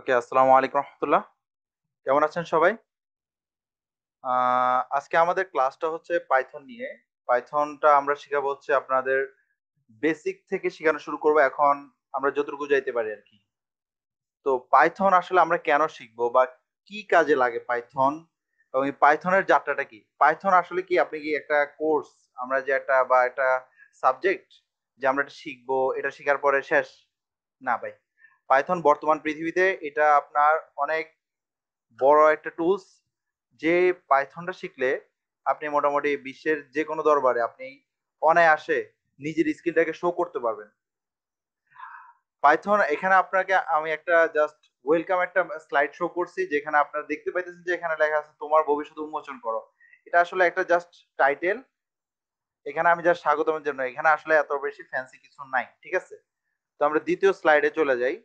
ওকে, আসসালামু আলাইকুম রহমতুল্লাহ। কেমন আছেন সবাই? আজকে আমাদের ক্লাসটা হচ্ছে পাইথন নিয়ে। পাইথনটা আমরা শিখাবো হচ্ছে আপনাদের বেসিক থেকে শেখানো শুরু করবো এখন আমরা যতটুকু যাইতে পারি আর কি। তো পাইথন আসলে আমরা কেন শিখবো বা কি কাজে লাগে পাইথন এবং এই পাইথনের যাত্রাটা কি? পাইথন আসলে কি আপনি কি একটা কোর্স আমরা যে একটা বা একটা সাবজেক্ট যে আমরা এটা শিখবো, এটা শেখার পরে শেষ? না ভাই। পাইথন বর্তমান পৃথিবীতে এটা আপনার অনেক বড় একটা টুলস, যে পাইথনটা শিখলে আপনি মোটামুটি বিশ্বের যে কোনো দরবারে আপনি অনায়াসে নিজের স্কিলটাকে শো করতে পারবেন। পাইথন এখানে আপনাকে আমি একটা জাস্ট ওয়েলকাম একটা স্লাইড শো করছি, যেখানে আপনারা দেখতে পাইতেছেন যে এখানে লেখা আছে তোমার ভবিষ্যৎ উন্মোচন করো। এটা আসলে একটা জাস্ট টাইটেল। এখানে আমি জাস্ট স্বাগতমের জন্য, এখানে আসলে এত বেশি ফ্যান্সি কিছু নাই, ঠিক আছে? তো আমরা দ্বিতীয় স্লাইডে চলে যাই।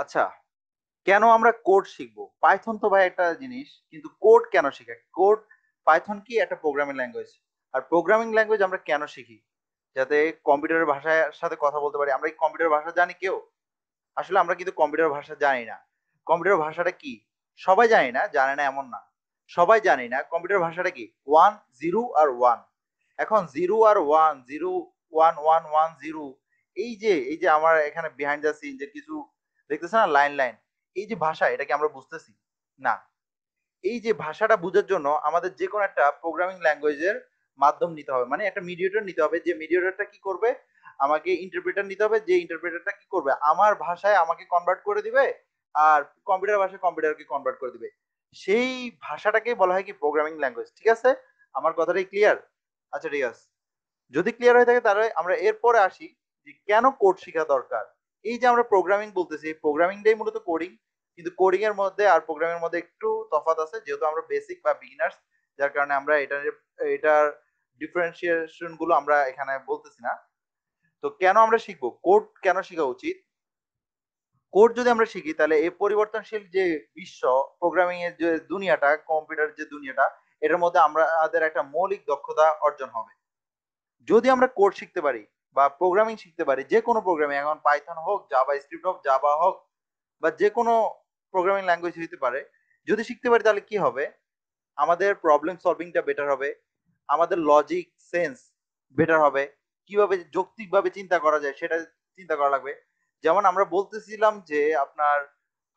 আচ্ছা, কেন আমরা কোড শিখবো? পাইথন তো ভাই একটা জিনিস, কিন্তু কোড কেন শিখে? কোড, পাইথন কি একটা প্রোগ্রামিং ল্যাঙ্গুয়েজ। আর প্রোগ্রামিং ল্যাঙ্গুয়েজ আমরা কেন শিখি? যাতে কম্পিউটারের ভাষার সাথে কথা বলতে পারি। আমরা কি কম্পিউটার ভাষা জানি কেউ? আসলে আমরা কিন্তু কম্পিউটার ভাষা জানি না। কম্পিউটার ভাষাটা কি সবাই জানি না, জানে না এমন না, সবাই জানি না কম্পিউটার ভাষাটা কি। ওয়ান, জিরো আর ওয়ান। এখন জিরো আর one, zero, one, one, one, zero, এই যে আমার এখানে বিহাইন্ড দ্য সিন যে কিছু দেখতেছে না, লাইন লাইন, এই যে ভাষা, এটা কি আমরা বুঝতেছি? না। এই যে ভাষাটা বোঝার জন্য আমাদের যে কোনো একটা প্রোগ্রামিং ল্যাঙ্গুয়েজের মাধ্যম নিতে হবে, মানে একটা মিডিয়েটর নিতে হবে, যে মিডিয়েটরটা কি করবে, আমাকে ইন্টারপ্রেটার নিতে হবে, যে ইন্টারপ্রেটারটা কি করবে আমার ভাষায় আমাকে কনভার্ট করে দিবে, আর কম্পিউটার ভাষায় কম্পিউটারকে কনভার্ট করে দিবে। সেই ভাষাটাকে বলা হয় কি প্রোগ্রামিং ল্যাঙ্গুয়েজ, ঠিক আছে? আমার কথাটাই ক্লিয়ার? আচ্ছা, ঠিক আছে। যদি ক্লিয়ার হয়ে থাকে তাহলে আমরা এরপরে আসি যে কেন কোড শেখা দরকার। এই যে আমরা প্রোগ্রামিং বলতেছি, প্রোগ্রামিংটাই মূলত কোডিং, কিন্তু কোডিং এর মধ্যে আর প্রোগ্রামিং এর মধ্যে একটু তফাৎ আছে, যেহেতু আমরা বেসিক বা বিগিনার্স, যার কারণে আমরা এটার ডিফারেন্সিয়েশন গুলো আমরা এখানে বলতেছি না। তো কেন আমরা শিখবো কোড, কেন শেখা উচিত? কোড যদি আমরা শিখি তাহলে এই পরিবর্তনশীল যে বিশ্ব, প্রোগ্রামিং এর যে দুনিয়াটা, কম্পিউটার যে দুনিয়াটা, এটার মধ্যে আমাদের একটা মৌলিক দক্ষতা অর্জন হবে যদি আমরা কোড শিখতে পারি বা প্রোগ্রামিং শিখতে পারি। যে কোনো প্রোগ্রামিং, এখন পাইথন হোক, জাভা স্ক্রিপ্ট হোক, জাভা হোক, বা যে কোনো প্রোগ্রামিং ল্যাঙ্গুয়েজ হতে পারে, যদি শিখতে পারি তাহলে কি হবে? আমাদের প্রবলেম সলভিংটা বেটার হবে, আমাদের লজিক সেন্স বেটার হবে, কিভাবে যৌক্তিকভাবে চিন্তা করা যায় সেটা চিন্তা করা লাগবে। যেমন আমরা বলতেছিলাম যে আপনার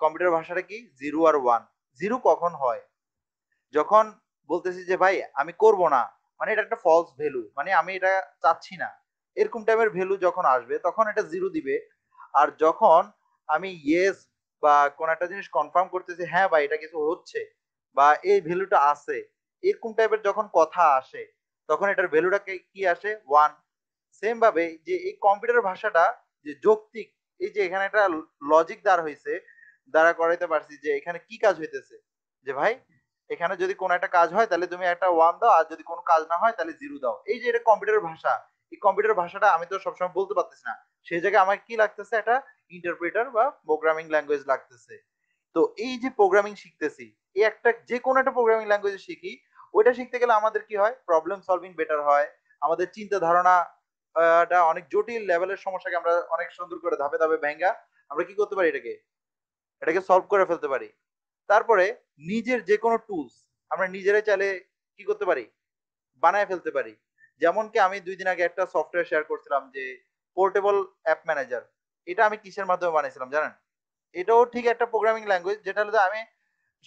কম্পিউটার ভাষাটা কি জিরো আর ওয়ান। জিরো কখন হয়? যখন বলতেছি যে ভাই আমি করব না, মানে এটা একটা ফলস ভ্যালু, মানে আমি এটা চাচ্ছি না, এরকম টাইপের ভ্যালু যখন আসবে তখন এটা জিরো দিবে। আর যখন আমি ইয়েস বা কোন একটা জিনিস কনফার্ম করতেছি, হ্যাঁ ভাই এটা কিছু হচ্ছে বা এই ভ্যালুটা আছে, এরকম টাইপের যখন কথা আসে, তখন এটার ভ্যালুটা কি আসে? ওয়ান। সেম ভাবে যে এই কম্পিউটার ভাষাটা যে যৌক্তিক, এই যে এখানে একটা লজিক দাঁড় হয়েছে, দাঁড়া করাইতে পারছি যে এখানে কি কাজ হইতেছে, যে ভাই এখানে যদি কোনো একটা কাজ হয় তাহলে তুমি একটা ওয়ান দাও, আর যদি কোনো কাজ না হয় তাহলে জিরো দাও। এই যে এটা কম্পিউটার ভাষা, এই কম্পিউটার ভাষাটা আমি তো সবসময় বলতে পারতেছি না, সেই জায়গায় আমার কি লাগতেছে? একটা ইন্টারপ্রেটার বা প্রোগ্রামিং ল্যাঙ্গুয়েজ লাগতেছে। তো এই যে প্রোগ্রামিং শিখতেছি, এই একটা যে কোনো একটা প্রোগ্রামিং ল্যাঙ্গুয়েজ শিখি, ওইটা শিখতে গেলে আমাদের কি হয়? প্রবলেম সলভিং বেটার হয়, আমাদের চিন্তা ধারণা অনেক জটিল লেভেলের সমস্যাকে আমরা অনেক সুন্দর করে ধাপে ধাপে ভেঙ্গা আমরা কি করতে পারি? এটাকে এটাকে সলভ করে ফেলতে পারি। তারপরে নিজের যে কোনো টুলস আমরা নিজেরাই চাইলে কি করতে পারি? বানায় ফেলতে পারি। যেমন কি আমি 2 দিন আগে একটা সফটওয়্যার শেয়ার করছিলাম, যে পোর্টেবল অ্যাপ ম্যানেজার। এটা আমি কিসের মাধ্যমে বানিয়েছিলাম জানেন? এটাও ঠিক একটা প্রোগ্রামিং ল্যাঙ্গুয়েজ, যেটা হলো আমি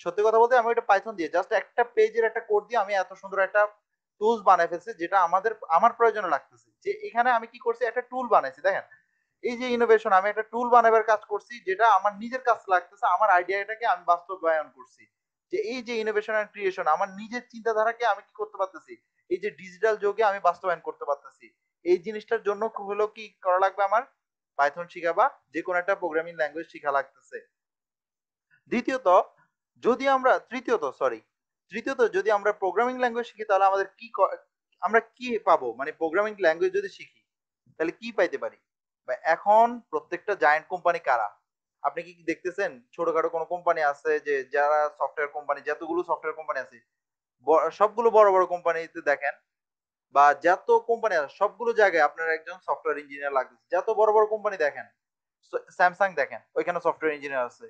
সত্যি কথা বলতে আমি এটা পাইথন দিয়ে জাস্ট একটা পেজের একটা কোড দিয়ে আমি এত সুন্দর একটা টুলস বানাই ফেলছি, যেটা আমার প্রয়োজনে লাগতেছে। যে এখানে আমি কি করছি? একটা টুল বানাইছি, দেখেন। এই যে ইনোভেশন, আমি একটা টুল বানাবার কাজ করছি, যেটা আমার নিজের কাছে লাগতেছে, আমার আইডিয়াটাকে আমি বাস্তবায়ন করছি। যে এই যে ইনোভেশন এন্ড ক্রিয়েশন, আমার নিজের চিন্তাধারাকে আমি কি করতে পারতেছি, এই যে ডিজিটাল যুগে আমি বাস্তবায়ন করতে পারতেছি। এই জিনিসটার জন্য হলো কি করা লাগবে? আমার পাইথন শিখা বা যে কোনো একটা প্রোগ্রামিং ল্যাঙ্গুয়েজ শিখা লাগতেছে। দ্বিতীয়ত, যদি আমরা তৃতীয়ত সরি তৃতীয়ত যদি আমরা প্রোগ্রামিং ল্যাঙ্গুয়েজ শিখি তাহলে আমাদের আমরা কি পাবো? মানে প্রোগ্রামিং ল্যাঙ্গুয়েজ যদি শিখি তাহলে কি পাইতে পারি? বা এখন প্রত্যেকটা জায়ান্ট কোম্পানি কারা? আপনি কি দেখতেছেন ছোটখাটো কোনো কোম্পানি আছে? যে যারা সফটওয়্যার কোম্পানি, যতগুলো সফটওয়্যার কোম্পানি আছে, সবগুলো বড় বড় কোম্পানিতে দেখেন বা যত কোম্পানি আছে সবগুলো জায়গায় আপনার একজন সফটওয়্যার ইঞ্জিনিয়ার লাগবে। যত বড় বড় কোম্পানি দেখেন, স্যামসাং দেখেন ওইখানে সফটওয়্যার ইঞ্জিনিয়ার আছে।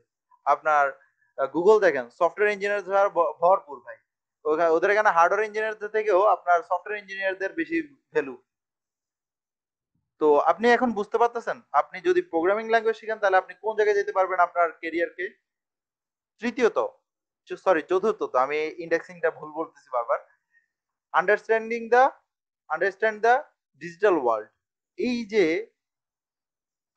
আপনার গুগল দেখেন সফটওয়্যার ইঞ্জিনিয়ার ভরপুর ভাই। ওদের এখানে হার্ডওয়্যার ইঞ্জিনিয়ারদের থেকেও আপনার সফটওয়্যার ইঞ্জিনিয়ারদের বেশি ভ্যালু। তো আপনি এখন বুঝতে পারতেছেন আপনি যদি প্রোগ্রামিং ল্যাঙ্গুয়েজ শিখেন তাহলে আপনি কোন জায়গায় যেতে পারবেন আপনার কেরিয়ারকে। তৃতীয়ত, সরি চতুর্থত, আমি ইন্ডেক্সিংটা ভুল বলতেছি বারবার। Understanding the understand the digital world. এই যে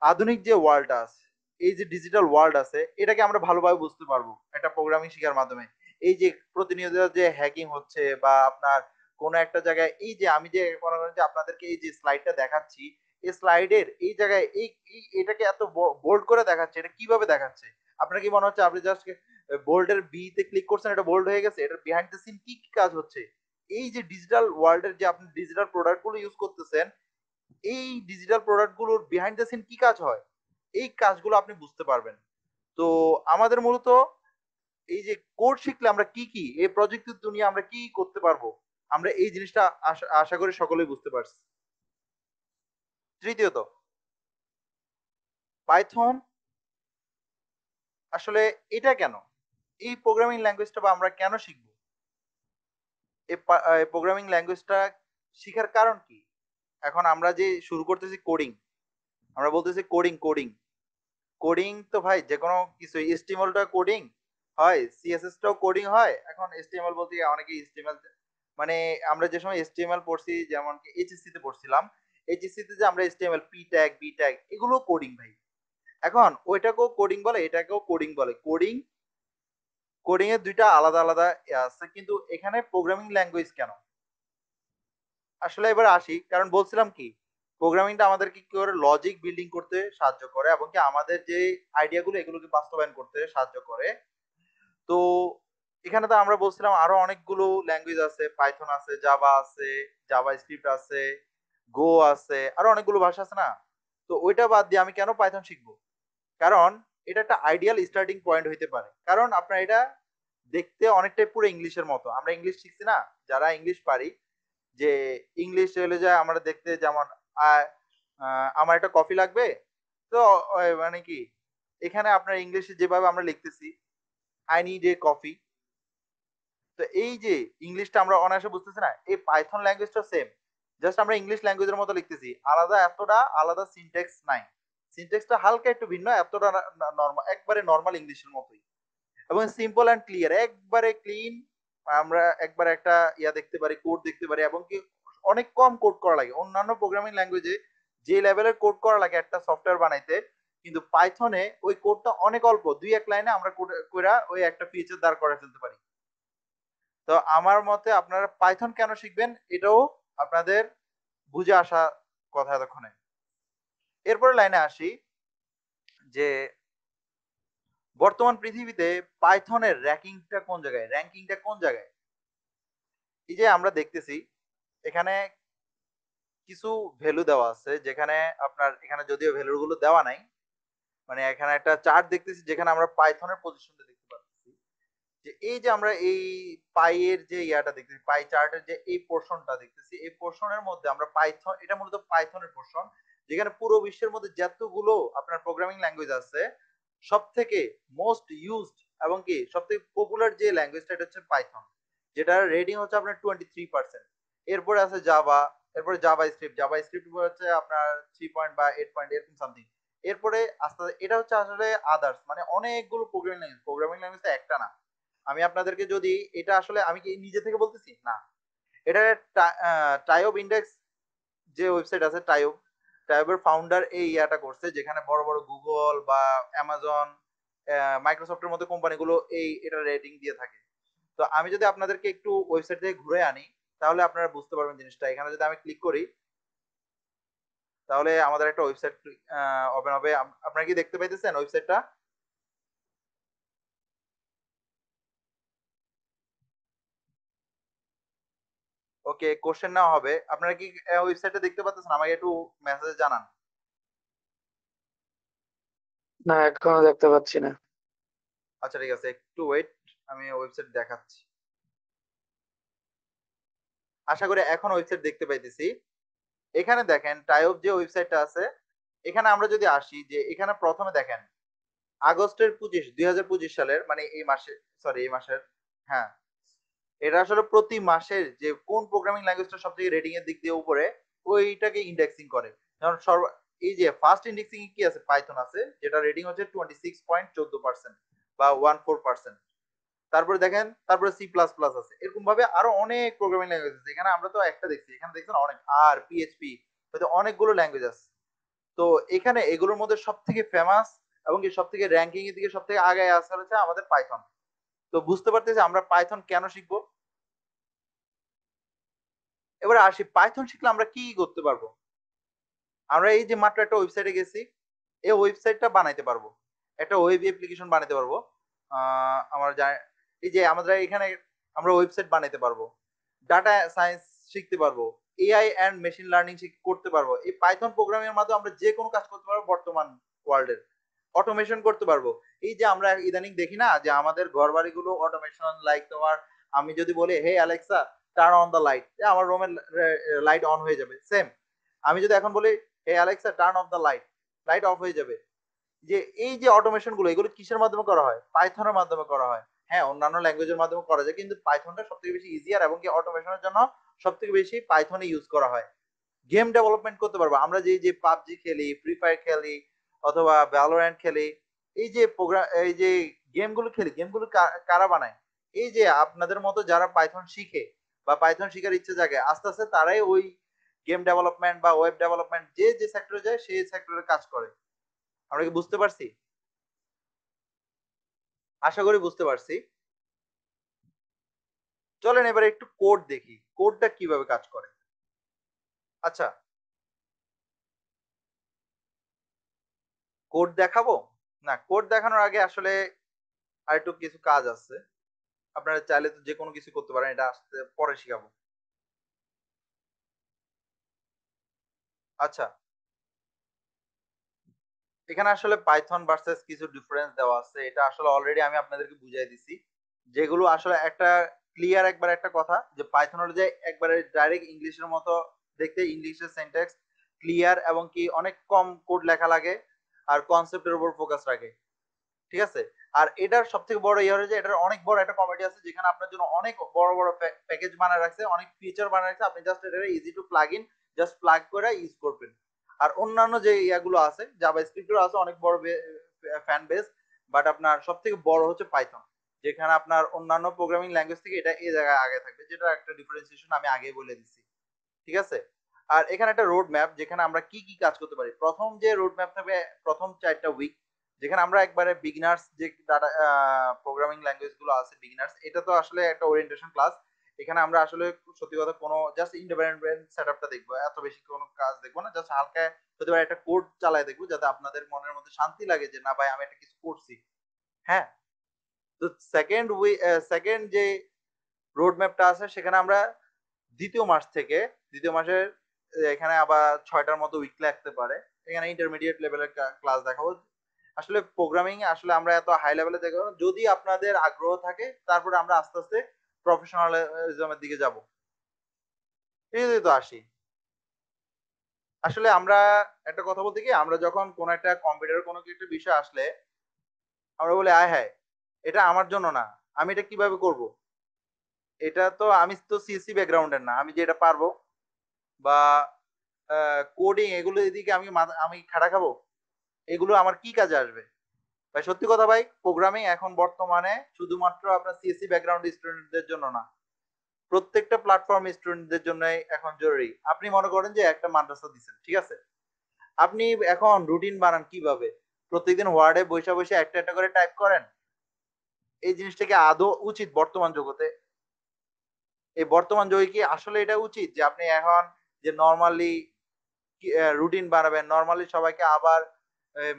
আধুনিক যে ওয়ার্ল্ড আছে, এই যে ডিজিটাল ওয়ার্ল্ড আছে, এটাকে আমরা ভালোভাবে বুঝতে পারবো একটা প্রোগ্রামিং শেখার মাধ্যমে। এই যে প্রতিনিয়ত যে হ্যাকিং হচ্ছে বা আপনার কোনো একটা জায়গায়, এই যে আমি যে মনে করেন যে আপনাদেরকে এই যে স্লাইডটা দেখাচ্ছি, এই স্লাইডের এই জায়গায় এটাকে এত বোল্ড করে দেখাচ্ছে, এটা কিভাবে দেখাচ্ছে? আপনার কি মনে হচ্ছে আপনি জাস্ট বোল্ডের বি তে ক্লিক করছেন এটা বোল্ড হয়ে গেছে? এটার বিহাইন্ড দ্য সিন কি কি কাজ হচ্ছে? এই যে ডিজিটাল ওয়ার্ল্ডের যে আপনি ডিজিটাল প্রোডাক্ট গুলো ইউজ করতেছেন, এই ডিজিটাল প্রোডাক্ট গুলোর বিহাইন্ড দ্য সিন কি কাজ হয়, এই কাজগুলো আপনি বুঝতে পারবেন। তো আমাদের মূলত এই যে কোড শিখলে আমরা কি কি এই প্রযুক্তির দুনিয়া আমরা কি করতে পারবো, আমরা এই জিনিসটা আশা করি সকলেই বুঝতে পারছি। তৃতীয়ত, পাইথন আসলে এটা কেন, এই প্রোগ্রামিং ল্যাঙ্গুয়েজটা বা আমরা কেন শিখবো, এই প্রোগ্রামিং ল্যাঙ্গুয়েজটা শিখার কারণ কি? এখন আমরা যে শুরু করতেছি কোডিং, আমরা বলতেছি কোডিং কোডিং কোডিং, তো ভাই যে কোনো কিছু HTML টা কোডিং হয়, CSS টাও কোডিং হয়। এখন HTML বলতে গিয়ে অনেকে HTML মানে আমরা যে সময় HTML পড়ছি, যেমন কি এইচএসসি তে পড়ছিলাম, এইচএসসি তে যে আমরা HTML P tag B tag এগুলো কোডিং ভাই। এখন ওইটাকেও কোডিং বলে, এটাকেও কোডিং বলে। কোডিং কোডিং এর দুইটা আলাদা আলাদা আছে, কিন্তু এখানে প্রোগ্রামিং ল্যাঙ্গুয়েজ কেন? আসলে এবার আসি, কারণ বলছিলাম কি প্রোগ্রামিংটা আমাদেরকে কি করে লজিক বিল্ডিং করতে সাহায্য করে এবং কি আমাদের যে আইডিয়াগুলো এগুলোকে বাস্তবায়ন করতে সাহায্য করে। তো এখানে তো আমরা বলছিলাম আরো অনেকগুলো ল্যাঙ্গুয়েজ আছে, পাইথন আছে, জাভা আছে, জাভা স্ক্রিপ্ট আছে, গো আছে, আরো অনেকগুলো ভাষা আছে না? তো ওইটা বাদ দিয়ে আমি কেন পাইথন শিখবো? কারণ এটা একটা আইডিয়াল স্টার্টিং পয়েন্ট হইতে পারে। কারণ আপনার এটা দেখতে অনেকটাই পুরো ইংলিশের মতো। আমরা ইংলিশ শিখছি না, যারা ইংলিশ পারি, যে ইংলিশ চলে যায় আমরা দেখতে যেমন আমার একটা কফি লাগবে, তো মানে কি এখানে আপনার ইংলিশে যেভাবে আমরা লিখতেছি আই নিড এ কফি, তো এই যে ইংলিশটা আমরা অনায়াসে বুঝতেছি না, এই পাইথন ল্যাঙ্গুয়েজটা সেম, জাস্ট আমরা ইংলিশ ল্যাঙ্গুয়েজের মতো লিখতেছি, আলাদা এতটা আলাদা সিনট্যাক্স নাই। সিনট্যাক্সটা হালকা একটু ভিন্ন, এতটা নরমাল, একবারে নর্মাল ইংলিশের মতোই এবং সিম্পল অ্যান্ড ক্লিয়ার, একবারে ক্লিন। আমরা একবার একটা দেখতে পারি, কোড দেখতে পারি, এবং কি অনেক কম কোড করা লাগে। অন্যান্য প্রোগ্রামিং ল্যাঙ্গুয়েজে যে লেভেলের কোড করা লাগে একটা সফটওয়্যার বানাইতে, কিন্তু পাইথনে ওই কোডটা অনেক অল্প, দুই এক লাইনে আমরা কোড করে ওই একটা ফিচার দাঁড় করে ফেলতে পারি। তো আমার মতে আপনারা পাইথন কেন শিখবেন এটাও আপনাদের বুঝে আসা কথা এতক্ষণে। এরপরে লাইনে আসি যে বর্তমান পৃথিবীতে পাইথনের র্যাঙ্কিংটা কোন জায়গায়। এই যে আমরা দেখতেছি এখানে কিছু ভ্যালু দেওয়া আছে, যেখানে আপনার এখানে যদিও ভ্যালু গুলো দেওয়া নাই, মানে এখানে একটা চার্ট দেখতেছি যেখানে আমরা পাইথনের পজিশনটা দেখতে পাচ্ছি, যে এই যে আমরা এই পাই এর যে দেখতেছি, পাই চার্টের যে এই পোর্শনটা দেখতেছি, এই পোর্শনের মধ্যে আমরা পাইথন, এটা মূলত পাইথনের পোর্শন, যেখানে পুরো বিশ্বের মধ্যে যতগুলো আপনার প্রোগ্রামিং ল্যাঙ্গুয়েজ আছে সব থেকে মোস্ট ইউজড এবং কি সব থেকে পপুলার যে ল্যাঙ্গুয়েজটা এটা হচ্ছে পাইথন, যেটার রেটিং হচ্ছে আপনার 23%। এরপরে আছে জাভা, এরপরে জাভা স্ক্রিপ্ট হচ্ছে আপনার 3 পয়েন্ট বা 8 পয়েন্ট এরকম সামথিং। এরপরে আস্তে আস্তে এটা হচ্ছে আসলে আদার্স, মানে অনেকগুলো প্রোগ্রামিং ল্যাঙ্গুয়েজ একটা না। আমি আপনাদেরকে যদি এটা আসলে আমি কি নিজে থেকে বলতেছি না, এটা টাইব ইন্ডেক্স যে ওয়েবসাইট আছে, টাইবের ফাউন্ডার এই করছে, যেখানে বড় বড় গুগল বা অ্যামাজন, মাইক্রোসফটের মতো কোম্পানিগুলো এটা রেটিং দিয়ে থাকে। তো আমি যদি আপনাদেরকে একটু ওয়েবসাইট থেকে ঘুরে আনি তাহলে আপনারা বুঝতে পারবেন জিনিসটা। এখানে যদি আমি ক্লিক করি তাহলে আমাদের একটা ওয়েবসাইট ওপেন হবে। আপনারা কি দেখতে পাইতেছেন ওয়েবসাইটটা? ওকে, কোশ্চেন নেওয়া হবে। আপনারা কি ওয়েবসাইটটা দেখতে পাচ্ছেন? আমাকে একটু মেসেজে জানান। না, এখনো দেখতে পাচ্ছি না। আচ্ছা ঠিক আছে, একটু ওয়েট, আমি ওয়েবসাইট দেখাচ্ছি। আশা করি এখন ওয়েবসাইট দেখতে পাইতেছি। এখানে দেখেন টাইপ যে ওয়েবসাইটটা আছে, এখানে আমরা যদি আসি যে এখানে প্রথমে দেখেন আগস্টের 2025 সালের মানে এই মাসে, সরি এই মাসের, হ্যাঁ, এটা আসলে প্রতি মাসের যে কোন প্রোগ্রামিং ল্যাঙ্গুয়েজটা সবথেকে রেটিং এর দিক দিয়ে উপরে ওইটাকে ইন্ডেক্সিং করে। যেমন এই যে ফার্স্ট ইন্ডেক্সিং কি আছে, পাইথন আছে, যেটা রেটিং হচ্ছে 26.14% বা 14%। তারপরে দেখেন, তারপরে সি প্লাস প্লাস আছে, এরকম ভাবে আরো অনেক প্রোগ্রামিং ল্যাঙ্গুয়েজ আছে। এখানে আমরা তো একটা দেখছি, এখানে দেখছেন অনেক আর পিএইচপি, হয়তো অনেকগুলো ল্যাঙ্গুয়েজ আছে। তো এখানে এগুলোর মধ্যে সব থেকে ফেমাস এবং কি সব থেকে র্যাঙ্কিং এর দিকে সব থেকে আগে আসা হচ্ছে আমাদের পাইথন। তো বুঝতে পারতেছি আমরা পাইথন কেন শিখবো। এবারে আসি পাইথন শিখলে আমরা কি কি করতে পারবো। আমরা এই যে মাত্র একটা ওয়েবসাইটে গেছি, এই ওয়েবসাইটটা বানাইতে পারবো, একটা ওয়েব অ্যাপ্লিকেশন বানাইতে পারবো। আমরা এই যে আমাদের এখানে আমরা ওয়েবসাইট বানাইতে পারবো, ডাটা সায়েন্স শিখতে পারবো, এআই এন্ড মেশিন লার্নিং করতে পারবো। এই পাইথন প্রোগ্রামিং এর মাধ্যমে আমরা যে কোনো কাজ করতে পারবো বর্তমান ওয়ার্ল্ডের, অটোমেশন করতে পারবো। এই যে আমরা ইদানিং দেখি না যে আমাদের ঘর বাড়িগুলো অটোমেশন, লাইক তোমার আমি যদি বলি hey Alexa turn on the light, আমার রুমের লাইট অন হয়ে যাবে। সেম আমি যদি এখন বলি hey Alexa turn off the light, light off হয়ে যাবে। যে এই যে অটোমেশন গুলো এগুলো কিসের মাধ্যমে করা হয়, পাইথনের মাধ্যমে করা হয়। হ্যাঁ, অন্যান্য ল্যাঙ্গুয়েজের মাধ্যমে করা যায়, কিন্তু পাইথনটা সব থেকে বেশি ইজিয়ার এবং কি অটোমেশনের জন্য সব থেকে বেশি পাইথনে ইউজ করা হয়। গেম ডেভেলপমেন্ট করতে পারবো আমরা, যে যে পাবজি খেলি, ফ্রি ফায়ার খেলি, অথবা ভ্যালোরেন্ট খেলি, এই যে প্রোগ্রাম, এই যে গেমগুলো খেলি, গেমগুলো কারা বানায়? এই যে আপনাদের মতো যারা পাইথন শিখে বা পাইথন শিখার ইচ্ছে জাগে, আস্তে আস্তে তারাই ওই গেম ডেভেলপমেন্ট বা ওয়েব ডেভেলপমেন্ট যে যে সেক্টরে যায় সেই সেক্টরে কাজ করে। আমরা কি বুঝতে পারছি? আশা করি বুঝতে পারছি। চলেন এবার একটু কোড দেখি, কোডটা কিভাবে কাজ করে। আচ্ছা, কোড দেখাবো? না, কোড দেখানোর আগে আসলে আর একটু কিছু কাজ আছে। আপনারা চাইলে তো যে কোনো কিছু করতে পারেন, এটা আসতে পরে শিখাবো। আচ্ছা, এখানে আসলে পাইথন ভার্সেস কিছু ডিফারেন্স দেওয়া আছে, এটা আসলে অলরেডি আমি আপনাদেরকে বুঝাই দিছি। যেগুলো আসলে একটা ক্লিয়ার একবার একটা কথা, যে পাইথন হলো যে একবারে ডাইরেক্ট ইংলিশের মতো দেখতে, ইংলিশের সিনট্যাক্স ক্লিয়ার এবং কি অনেক কম কোড লেখা লাগে, আর কনসেপ্টের উপর ফোকাস রাখে। ঠিক আছে। আর এটার সব থেকে বড় ইয়ে হলো যে এটার অনেক বড় একটা কমিটি আছে, যেখানে আপনার জন্য অনেক বড় বড় প্যাকেজ বানায় রাখছে, অনেক ফিচার বানায় রাখছে। আপনি জাস্ট এটা easy to plug in, just plug করে ইউজ করবেন। আর অন্যান্য যে ইয়াগুলো আছে, জাভা স্ক্রিপ্টের আছে অনেক বড় ফ্যান বেস, বাট আপনার সব থেকে বড় হচ্ছে পাইথন, যেখানে আপনার অন্যান্য প্রোগ্রামিং ল্যাঙ্গুয়েজ থেকে এটা এই জায়গায় আগে থাকবে, যেটা একটা ডিফারেন্সিয়েশন আমি আগেই বলে দিচ্ছি। ঠিক আছে। আর এখানে একটা রোড ম্যাপ, যেখানে আমরা কি কি কাজ করতে পারি। প্রথম যে রোড ম্যাপ থাকবে, প্রথম 4টা উইক, যেখানে আমরা একবারে বিগিনার্স যে ডাটা প্রোগ্রামিং ল্যাঙ্গুয়েজ গুলো আছে বিগিনার্স, এটা তো আসলে একটা ওরিয়েন্টেশন ক্লাস। এখানে আমরা আসলে সত্যি কথা কোনো জাস্ট ইন্ডিপেন্ডেন্ট সেটআপটা দেখবো, এত বেশি কোনো কাজ দেখবো না, জাস্ট হালকা হতে পারে একটা কোড চালায় দেখবো, যাতে আপনাদের মনের মধ্যে শান্তি লাগে যে না ভাই আমি একটা কিছু করছি। হ্যাঁ। তো সেকেন্ড যে রোড ম্যাপটা আছে, সেখানে আমরা দ্বিতীয় মাস থেকে, দ্বিতীয় মাসের এখানে আবার 6টার মতো উইক লাগতে পারে, এখানে ইন্টারমিডিয়েট লেভেলের ক্লাস দেখাবো। আসলে প্রোগ্রামিং আসলে আমরা এত হাই লেভেলে দেখাবো না। যদি আপনাদের আগ্রহ থাকে তারপরে আমরা আস্তে আস্তে প্রফেশনালিজমের দিকে যাব। এই তো আসি। আসলে আমরা একটা কথা বলতে কি, আমরা যখন কোন একটা কম্পিউটার কোনো একটা বিষয় আসলে আমরা বলি আয় হ্যাঁ, এটা আমার জন্য না, আমি এটা কিভাবে করব। এটা তো আমি তো সিএসসি ব্যাকগ্রাউন্ডের না, আমি যে এটা পারবো বা কোডিং এগুলো এদিকে আমি খাড়া খাবো, এগুলো আমার কি কাজে আসবে। ভাই সত্যি কথা ভাই, প্রোগ্রামিং এখন বর্তমানে শুধুমাত্র আপনার সিএসসি ব্যাকগ্রাউন্ড স্টুডেন্টদের জন্য না, প্রত্যেকটা প্ল্যাটফর্ম স্টুডেন্টদের জন্য এখন জরুরি। আপনি মনে করেন যে একটা মাদ্রাসা দিচ্ছেন, ঠিক আছে, আপনি এখন রুটিন বানান কিভাবে, প্রত্যেকদিন ওয়ার্ডে বসে বসে একটা একটা করে টাইপ করেন। এই জিনিসটা কি আদৌ উচিত বর্তমান জগতে? এই বর্তমান যুগে কি আসলে এটা উচিত যে আপনি এখন যে নর্মালি রুটিন বানাবেন, নর্মালি সবাইকে আবার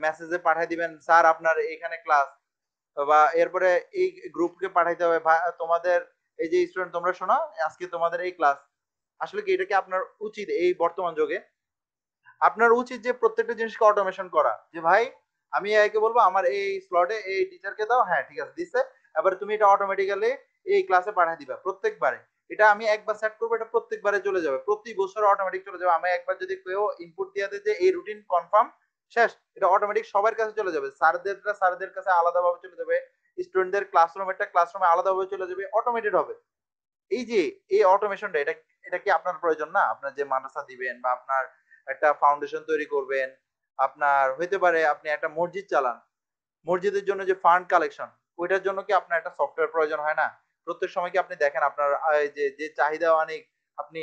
মেসেজে পাঠিয়ে দিবেন স্যার আপনার এখানে ক্লাস, বা এরপরে এই গ্রুপকে পাঠাইতে হবে তোমাদের এই যে স্টুডেন্ট তোমরা শোনো, আজকে তোমাদের এই ক্লাস। আসলে কি এটা কি আপনার উচিত এই বর্তমান যুগে? আপনার উচিত যে প্রত্যেকটা জিনিসকে অটোমেশন করা, যে ভাই আমি একে বলবো আমার এই স্লটে এই টিচারকে দাও, হ্যাঁ ঠিক আছে দিচ্ছে, এবার তুমি এটা অটোমেটিক্যালি এই ক্লাসে পাঠিয়ে দিবা প্রত্যেকবারে। এটা আমি একবার সেট করবো, এটা প্রত্যেকবারে চলে যাবে, প্রতি বছর অটোমেটিক চলে যাবে। আমি একবার যদি কেউ ইনপুট দিয়ে দেয় যে এই রুটিন কনফার্ম শেষ, এটা অটোমেটিক সবার কাছে চলে যাবে, স্যারদের কাছে আলাদাভাবে চলে যাবে, স্টুডেন্টদের ক্লাসরুমে আলাদাভাবে চলে যাবে, অটোমেটেড হবে। এই যে এই অটোমেশনটা, এটা এটা কি আপনার প্রয়োজন না? আপনার যে মাদ্রাসা দিবেন বা আপনার একটা ফাউন্ডেশন তৈরি করবেন, আপনার হইতে পারে আপনি একটা মসজিদ চালান, মসজিদের জন্য যে ফান্ড কালেকশন, ওইটার জন্য কি আপনার একটা সফটওয়্যার প্রয়োজন হয় না? প্রত্যেক সময় কি আপনি দেখেন আপনার যে যে চাহিদা অনেক, আপনি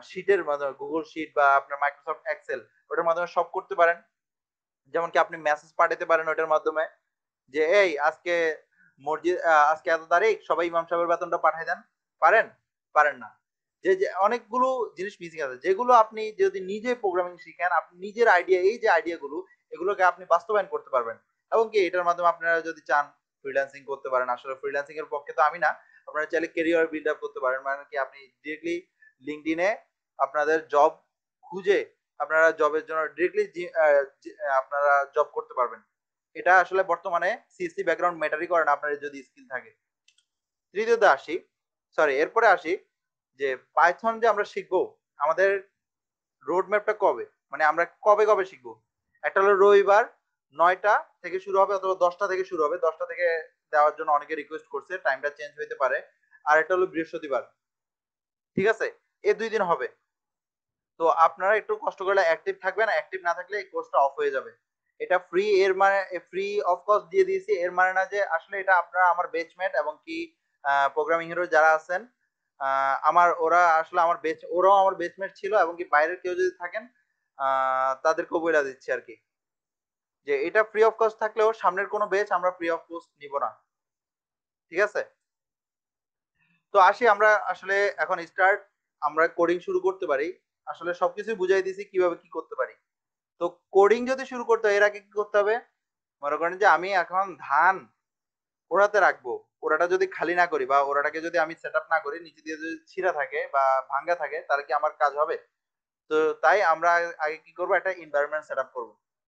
শিটের মাধ্যমে গুগল শিট বা আপনার মাইক্রোসফট এক্সেল ওটার মাধ্যমে সব করতে পারেন। যেমন কি আপনি মেসেজ পাঠাতে পারেন ওটার মাধ্যমে যে এই আজকে মসজিদ আজকে এত তারিখ, সবাই ইমাম সাহেবের বেতনটা পাঠাই দেন। পারেন? পারেন না। যে যে অনেকগুলো জিনিস মিসিং আছে, যেগুলো আপনি যদি নিজে প্রোগ্রামিং শিখেন, আপনি নিজের আইডিয়া, এই যে আইডিয়াগুলো, এগুলোকে আপনি বাস্তবায়ন করতে পারবেন। এবং কি এটার মাধ্যমে আপনারা যদি চান ফ্রিল্যান্সিং করতে পারেন। আসলে ফ্রিল্যান্সিং এর পক্ষে তো আমি না, আপনারা চাইলে কেরিয়ার বিল্ড আপ করতে পারেন, মানে কি আপনি ডিরেক্টলি লিঙ্কডইনে আপনাদের জব খুঁজে আপনারা জবের জন্য ডিরেক্টলি আপনারা জব করতে পারবেন। এটা আসলে বর্তমানে সিএসসি ব্যাকগ্রাউন্ড ম্যাটারই করে না আপনার যদি স্কিল থাকে। তৃতীয়তে আসি, সরি এরপরে আসি, যে পাইথন যে আমরা শিখবো, আমাদের রোড ম্যাপটা কবে, মানে আমরা কবে কবে শিখবো? একটা হলো রবিবার 9টা থেকে শুরু হবে, অথবা 10টা থেকে শুরু হবে, 10টা থেকে দেওয়ার জন্য অনেকে রিকোয়েস্ট করছে, টাইমটা চেঞ্জ হইতে পারে। আর একটা হলো বৃহস্পতিবার, ঠিক আছে? এই 2 দিন হবে। তো আপনারা একটু কষ্ট করে অ্যাক্টিভ থাকবেন, অ্যাক্টিভ না থাকলে এই কোর্সটা অফ হয়ে যাবে। এটা ফ্রি, এর মানে ফ্রি অফ কস্ট দিয়ে দিয়েছি, এর মানে না যে আসলে এটা আপনারা আমার বেচমেট এবং কি প্রোগ্রামিং হিরো যারা আছেন, আমার ওরা আসলে আমার ওরাও আমার বেচমেট ছিল, এবং কি বাইরের কেউ যদি থাকেন তাদেরকেও বলে দিচ্ছি আর কি, যে এটা ফ্রি অফ কস্ট থাকলেও সামনের কোনো বেচ আমরা ফ্রি অফ কস্ট নিব না। ঠিক আছে? তো আসি আমরা আসলে এখন স্টার্ট, আমরা কোডিং শুরু করতে পারি। আসলে সবকিছু বুঝাই দিয়েছি কিভাবে কি করতে পারি। তো কোডিং যদি শুরু করতে হয় এর আগে কি করতে হবে? মনে করেন যে আমি এখন ধান ওড়াতে রাখবো, ওড়াটা যদি খালি না করি বা ওড়াটাকে যদি আমি সেট আপ না করি, নিচে দিয়ে যদি ছিঁড়া থাকে বা ভাঙ্গা থাকে, তাহলে কি আমার কাজ হবে? তো তাই আমরা আগে কি করবো, একটা এনভায়রনমেন্ট সেট আপ করবো।